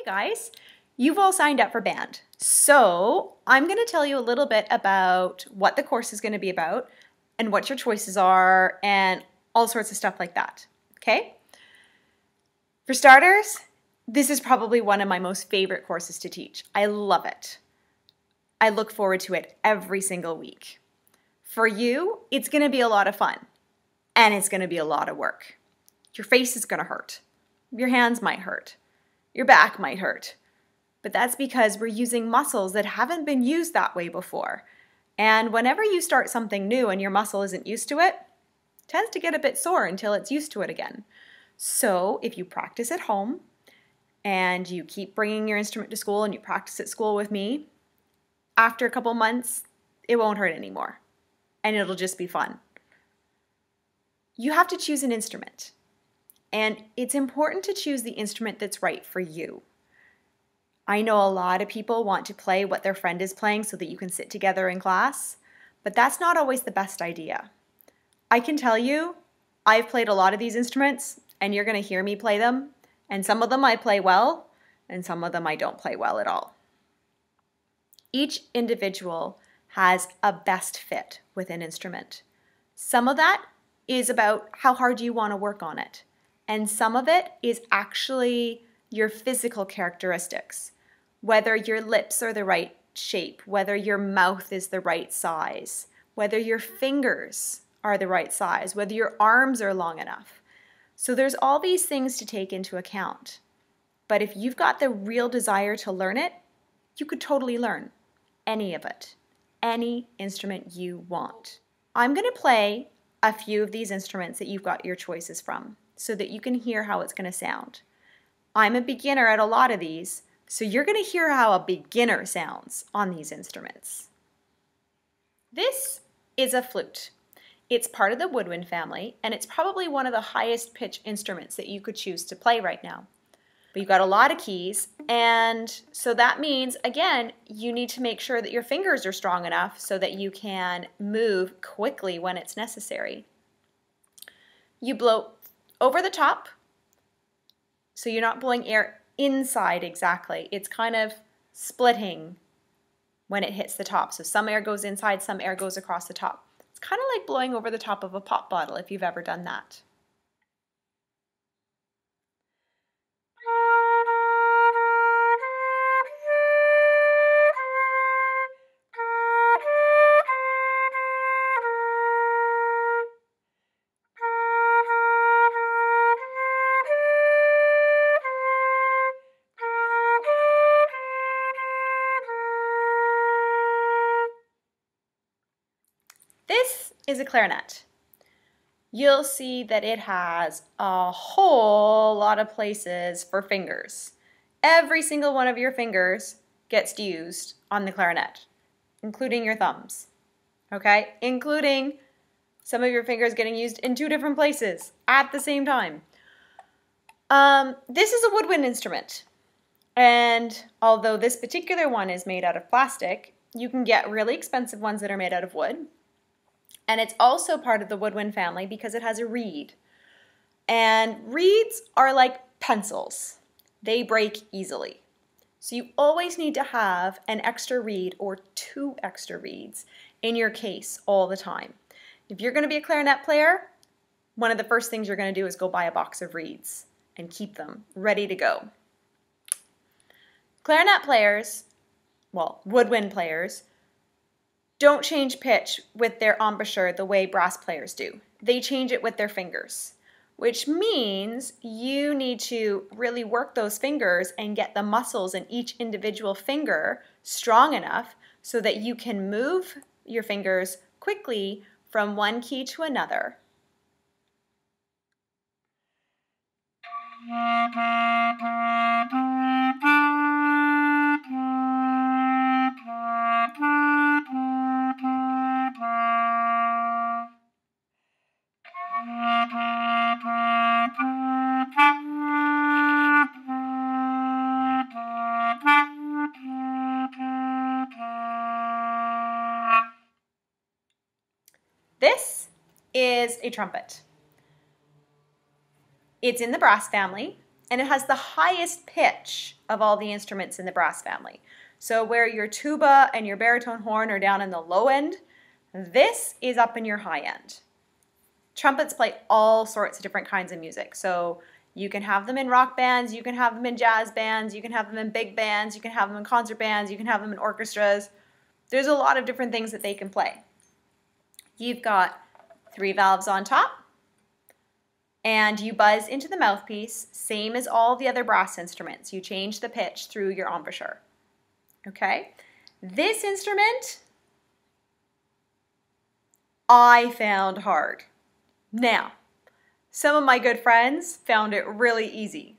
guys, you've all signed up for band. So I'm going to tell you a little bit about what the course is going to be about and what your choices are and all sorts of stuff like that. Okay? For starters, this is probably one of my most favorite courses to teach. I love it. I look forward to it every single week. For you, it's going to be a lot of fun and it's going to be a lot of work. Your face is going to hurt. Your hands might hurt. Your back might hurt. But that's because we're using muscles that haven't been used that way before. And whenever you start something new and your muscle isn't used to it, it tends to get a bit sore until it's used to it again. So if you practice at home and you keep bringing your instrument to school and you practice at school with me, after a couple months, it won't hurt anymore. And it'll just be fun. You have to choose an instrument. And it's important to choose the instrument that's right for you. I know a lot of people want to play what their friend is playing so that you can sit together in class, but that's not always the best idea. I can tell you, I've played a lot of these instruments, and you're going to hear me play them, and some of them I play well, and some of them I don't play well at all. Each individual has a best fit with an instrument. Some of that is about how hard you want to work on it. And some of it is actually your physical characteristics, whether your lips are the right shape, whether your mouth is the right size, whether your fingers are the right size, whether your arms are long enough. So there's all these things to take into account. But if you've got the real desire to learn it, you could totally learn any of it, any instrument you want. I'm going to play a few of these instruments that you've got your choices from, so that you can hear how it's going to sound. I'm a beginner at a lot of these, so you're going to hear how a beginner sounds on these instruments. This is a flute. It's part of the woodwind family, and it's probably one of the highest pitch instruments that you could choose to play right now. But you've got a lot of keys, and so that means, again, you need to make sure that your fingers are strong enough so that you can move quickly when it's necessary. You blow over the top, so you're not blowing air inside exactly. It's kind of splitting when it hits the top. So some air goes inside, some air goes across the top. It's kind of like blowing over the top of a pop bottle if you've ever done that. This is a clarinet. You'll see that it has a whole lot of places for fingers. Every single one of your fingers gets used on the clarinet, including your thumbs, okay? Including some of your fingers getting used in two different places at the same time. This is a woodwind instrument, and although this particular one is made out of plastic, you can get really expensive ones that are made out of wood. And it's also part of the woodwind family because it has a reed. And reeds are like pencils. They break easily. So you always need to have an extra reed or two extra reeds in your case all the time. If you're going to be a clarinet player, one of the first things you're going to do is go buy a box of reeds and keep them ready to go. Clarinet players, well, woodwind players, don't change pitch with their embouchure the way brass players do. They change it with their fingers, which means you need to really work those fingers and get the muscles in each individual finger strong enough so that you can move your fingers quickly from one key to another. This is a trumpet. It's in the brass family, and it has the highest pitch of all the instruments in the brass family. So where your tuba and your baritone horn are down in the low end, this is up in your high end. Trumpets play all sorts of different kinds of music. So you can have them in rock bands, you can have them in jazz bands, you can have them in big bands, you can have them in concert bands, you can have them in orchestras. There's a lot of different things that they can play. You've got 3 valves on top, and you buzz into the mouthpiece, same as all the other brass instruments. You change the pitch through your embouchure. Okay? This instrument, I found hard. Now, some of my good friends found it really easy.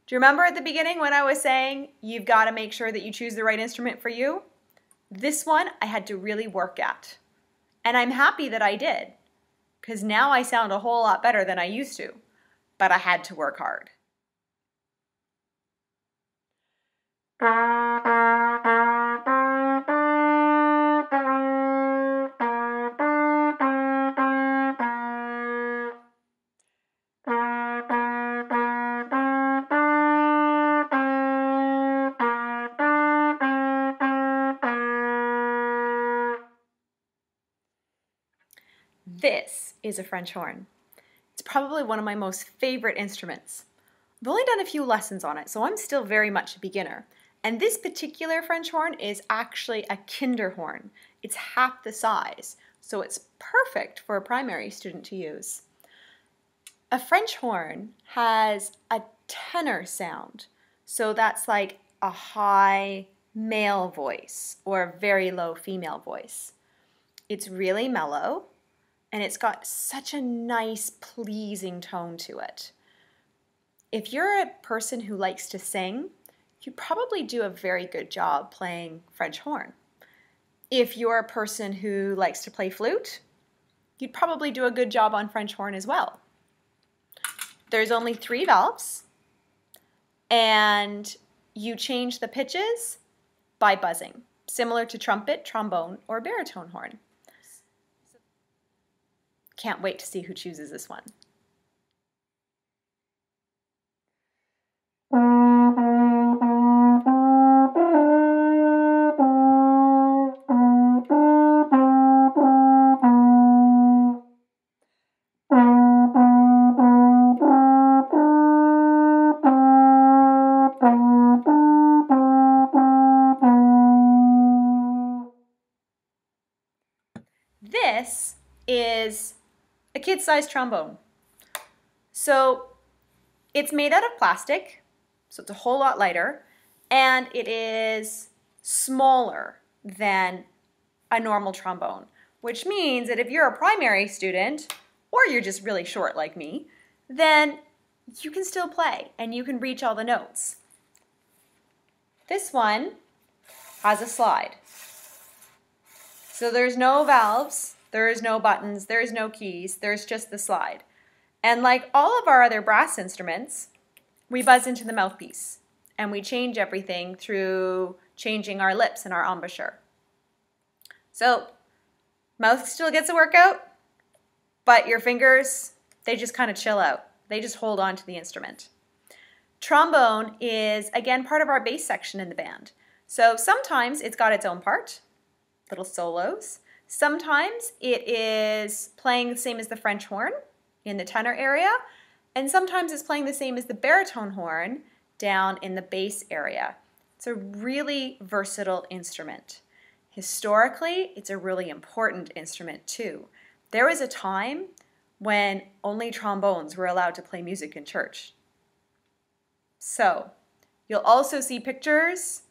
Do you remember at the beginning when I was saying you've got to make sure that you choose the right instrument for you? This one I had to really work at. And I'm happy that I did, because now I sound a whole lot better than I used to, but I had to work hard. This is a French horn. It's probably one of my most favorite instruments. I've only done a few lessons on it, so I'm still very much a beginner. And this particular French horn is actually a Kinderhorn. It's half the size, so it's perfect for a primary student to use. A French horn has a tenor sound, so that's like a high male voice or a very low female voice. It's really mellow, and it's got such a nice, pleasing tone to it. If you're a person who likes to sing, you probably do a very good job playing French horn. If you're a person who likes to play flute, you'd probably do a good job on French horn as well. There's only 3 valves, and you change the pitches by buzzing, similar to trumpet, trombone, or baritone horn. Can't wait to see who chooses this one. This is a kid-sized trombone. So it's made out of plastic, so it's a whole lot lighter, and it is smaller than a normal trombone, which means that if you're a primary student, or you're just really short like me, then you can still play and you can reach all the notes. This one has a slide. So there's no valves, there is no buttons, there is no keys, there's just the slide. And like all of our other brass instruments, we buzz into the mouthpiece and we change everything through changing our lips and our embouchure. So mouth still gets a workout, but your fingers, they just kind of chill out. They just hold on to the instrument. Trombone is, again, part of our bass section in the band. So sometimes it's got its own part, little solos. Sometimes it is playing the same as the French horn in the tenor area, and sometimes it's playing the same as the baritone horn down in the bass area. It's a really versatile instrument. Historically, it's a really important instrument too. There was a time when only trombones were allowed to play music in church. So, you'll also see pictures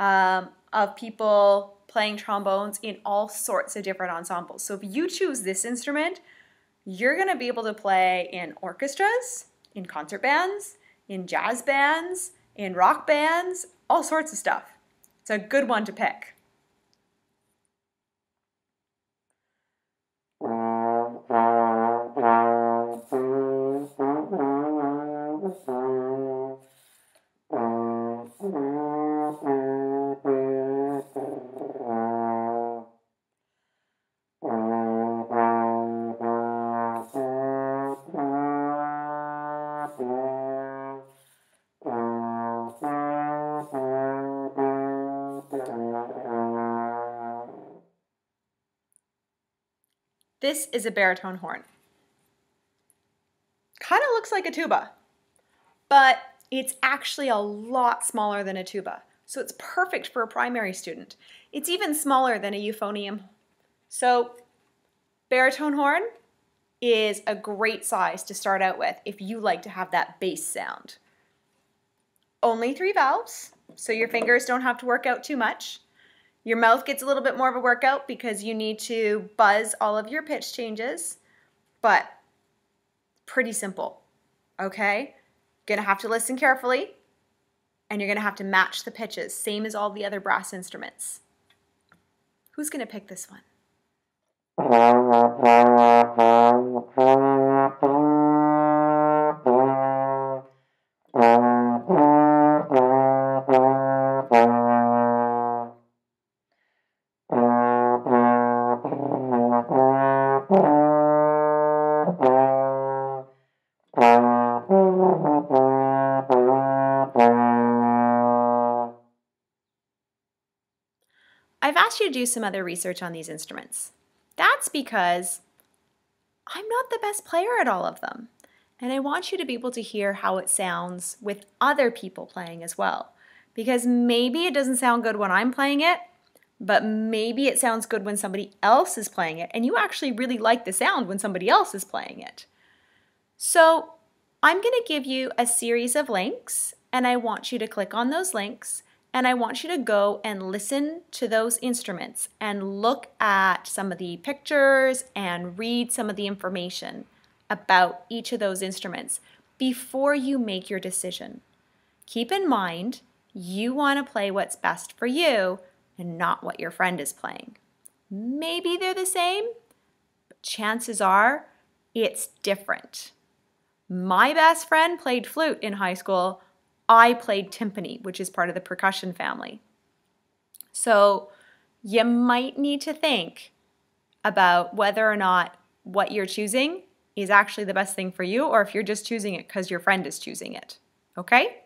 of people playing trombones in all sorts of different ensembles. So if you choose this instrument, you're going to be able to play in orchestras, in concert bands, in jazz bands, in rock bands, all sorts of stuff. It's a good one to pick. This is a baritone horn. Kind of looks like a tuba, but it's actually a lot smaller than a tuba. So it's perfect for a primary student. It's even smaller than a euphonium. So baritone horn is a great size to start out with if you like to have that bass sound. Only 3 valves, so your fingers don't have to work out too much. Your mouth gets a little bit more of a workout because you need to buzz all of your pitch changes, but pretty simple, okay? You're gonna have to listen carefully, and you're gonna have to match the pitches, same as all the other brass instruments. Who's gonna pick this one? I've asked you to do some other research on these instruments. That's because I'm not the best player at all of them, and I want you to be able to hear how it sounds with other people playing as well. Because maybe it doesn't sound good when I'm playing it, but maybe it sounds good when somebody else is playing it, and you actually really like the sound when somebody else is playing it. So I'm going to give you a series of links, and I want you to click on those links, and I want you to go and listen to those instruments and look at some of the pictures and read some of the information about each of those instruments before you make your decision. Keep in mind, you want to play what's best for you and not what your friend is playing. Maybe they're the same, but chances are it's different. My best friend played flute in high school. I played timpani, which is part of the percussion family. So you might need to think about whether or not what you're choosing is actually the best thing for you, or if you're just choosing it because your friend is choosing it. Okay?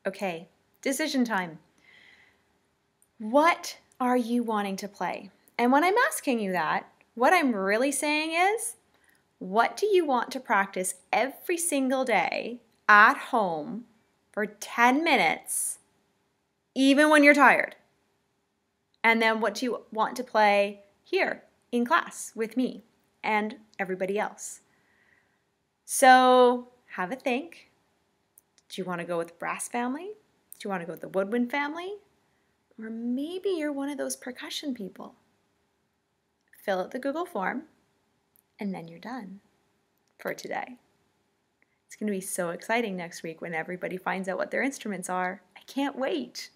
Okay, decision time. What are you wanting to play? And when I'm asking you that, what I'm really saying is, what do you want to practice every single day at home for 10 minutes, even when you're tired? And then what do you want to play here in class with me and everybody else? So have a think. Do you want to go with the brass family? Do you want to go with the woodwind family? Or maybe you're one of those percussion people. Fill out the Google form, and then you're done for today. It's going to be so exciting next week when everybody finds out what their instruments are. I can't wait.